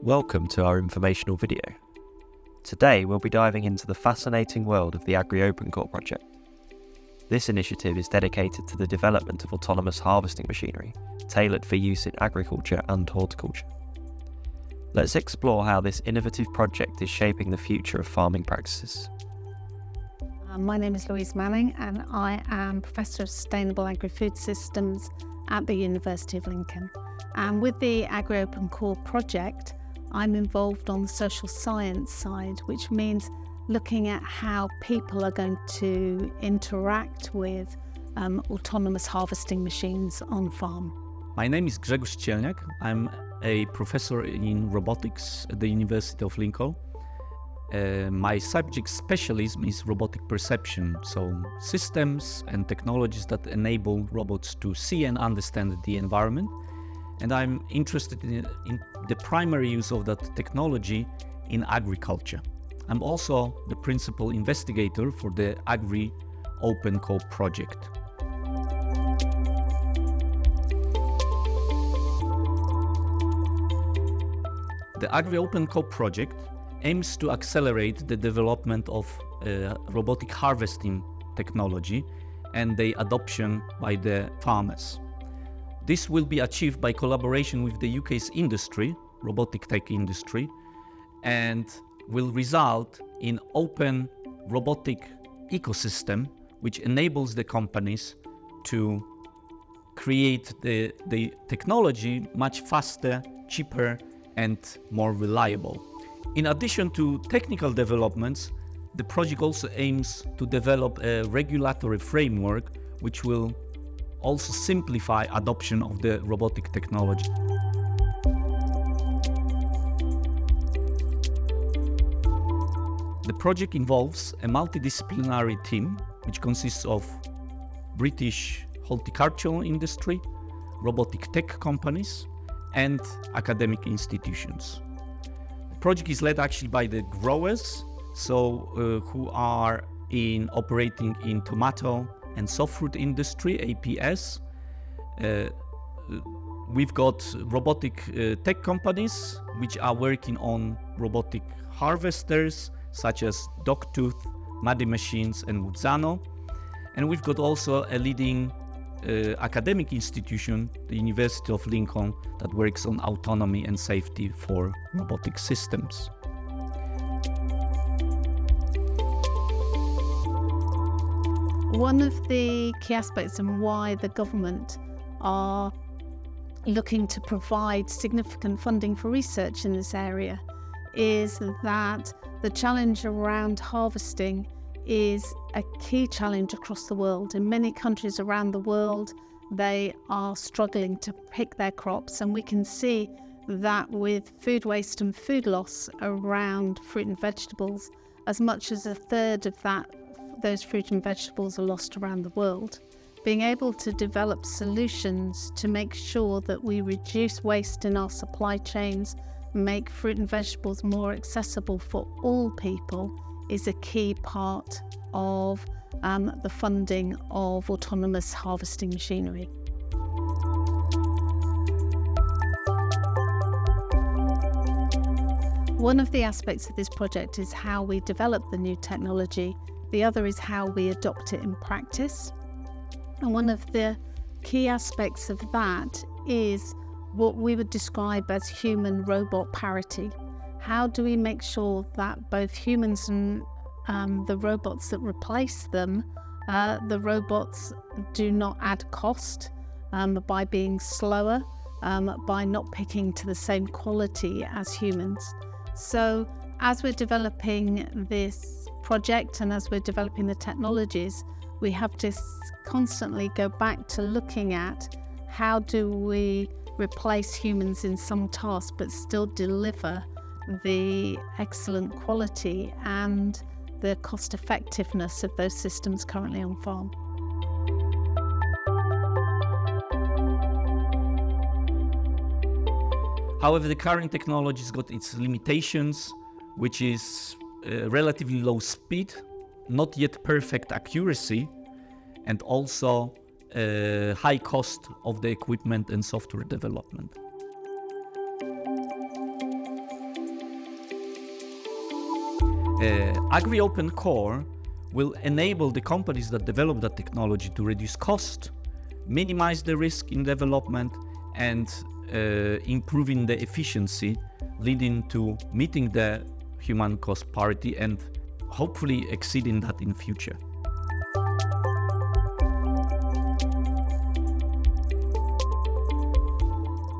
Welcome to our informational video. Today we'll be diving into the fascinating world of the Agri Open Core project. This initiative is dedicated to the development of autonomous harvesting machinery, tailored for use in agriculture and horticulture. Let's explore how this innovative project is shaping the future of farming practices. My name is Louise and I am Professor of Sustainable Agri-Food Systems at the University of Lincoln. And with the Agri Open Core project, I'm involved on the social science side, which means looking at how people are going to interact with autonomous harvesting machines on farm. My name is Grzegorz Cielniak. I'm a professor in robotics at the University of Lincoln. My subject specialism is robotic perception, so systems and technologies that enable robots to see and understand the environment. And I'm interested in the primary use of that technology in agriculture. I'm also the principal investigator for the Agri Open Core project. The Agri Open Core project aims to accelerate the development of robotic harvesting technology and the adoption by the farmers. This will be achieved by collaboration with the UK's industry, robotic tech industry, and will result in open robotic ecosystem which enables the companies to create the technology much faster, cheaper, and more reliable. In addition to technical developments, the project also aims to develop a regulatory framework which will also simplify adoption of the robotic technology. The project involves a multidisciplinary team which consists of British horticultural industry, robotic tech companies, and academic institutions. The project is led actually by the growers, who are operating in tomato and soft fruit industry, APS. We've got robotic tech companies which are working on robotic harvesters such as Dogtooth, Muddy Machines and Wutzano. And we've got also a leading academic institution, the University of Lincoln, that works on autonomy and safety for robotic systems. One of the key aspects and why the government are looking to provide significant funding for research in this area is that the challenge around harvesting is a key challenge across the world. In many countries around the world, they are struggling to pick their crops, and we can see that with food waste and food loss around fruit and vegetables, as much as a third of those fruit and vegetables are lost around the world. Being able to develop solutions to make sure that we reduce waste in our supply chains, make fruit and vegetables more accessible for all people is a key part of the funding of autonomous harvesting machinery. One of the aspects of this project is how we develop the new technology. The other is how we adopt it in practice. And one of the key aspects of that is what we would describe as human-robot parity. How do we make sure that both humans and the robots that replace them, the robots do not add cost by being slower, by not picking to the same quality as humans. So as we're developing this project and as we're developing the technologies, we have to constantly go back to looking at how do we replace humans in some tasks but still deliver the excellent quality and the cost effectiveness of those systems currently on farm. However, the current technology has got its limitations, which is relatively low speed, not yet perfect accuracy, and also high cost of the equipment and software development. Agri Open Core will enable the companies that develop that technology to reduce cost, minimize the risk in development, and improving the efficiency, leading to meeting the human cost parity and hopefully exceeding that in future.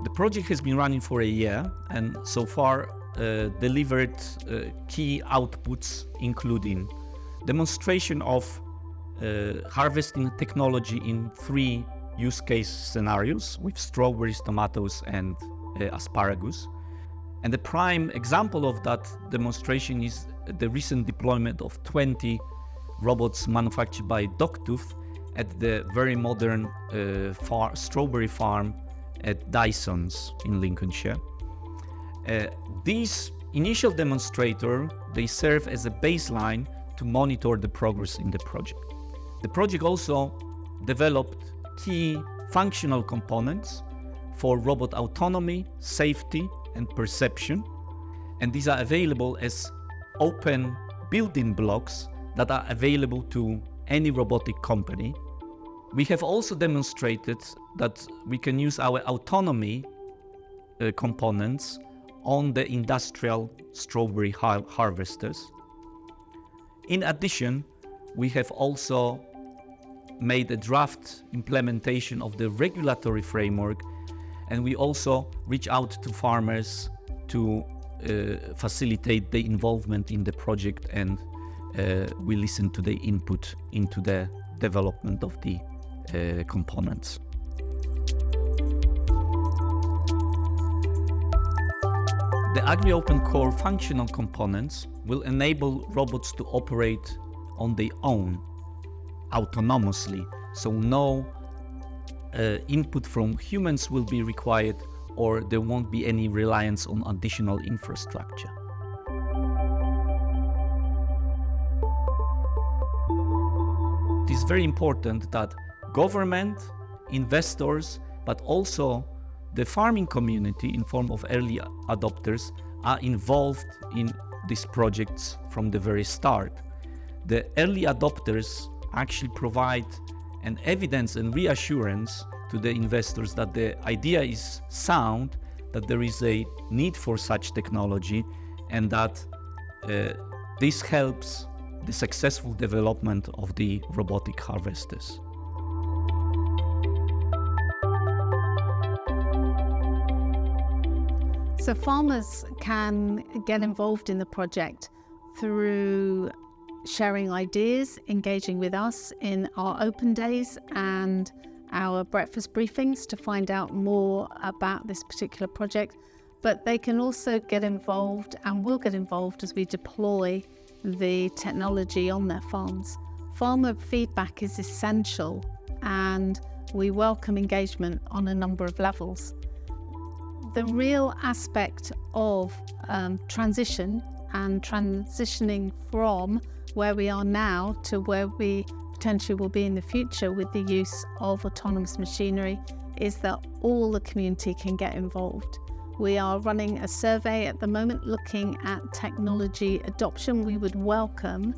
The project has been running for a year and so far delivered key outputs, including demonstration of harvesting technology in 3 use case scenarios with strawberries, tomatoes, and asparagus. And the prime example of that demonstration is the recent deployment of 20 robots manufactured by Dogtooth at the very modern strawberry farm at Dysons in Lincolnshire. These initial demonstrators, they serve as a baseline to monitor the progress in the project. The project also developed key functional components for robot autonomy, safety, and perception, and these are available as open building blocks that are available to any robotic company. We have also demonstrated that we can use our autonomy components on the industrial strawberry harvesters. In addition, we have also made a draft implementation of the regulatory framework, and we also reach out to farmers to facilitate the involvement in the project, and we listen to the input into the development of the components. The Agri Open Core functional components will enable robots to operate on their own, autonomously, so no input from humans will be required, or there won't be any reliance on additional infrastructure. It is very important that government, investors, but also the farming community in form of early adopters are involved in these projects from the very start. The early adopters actually provide an evidence and reassurance to the investors that the idea is sound, that there is a need for such technology, and that this helps the successful development of the robotic harvesters. So farmers can get involved in the project through sharing ideas, engaging with us in our open days and our breakfast briefings to find out more about this particular project. But they can also get involved and will get involved as we deploy the technology on their farms. Farmer feedback is essential, and we welcome engagement on a number of levels. The real aspect of transition and transitioning from where we are now to where we potentially will be in the future with the use of autonomous machinery is that all the community can get involved. We are running a survey at the moment looking at technology adoption. We would welcome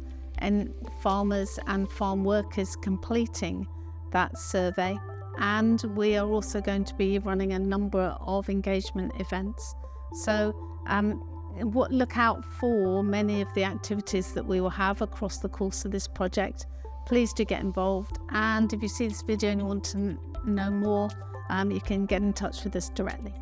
farmers and farm workers completing that survey. And we are also going to be running a number of engagement events. So look out for many of the activities that we will have across the course of this project. Please do get involved. And if you see this video and you want to know more, you can get in touch with us directly.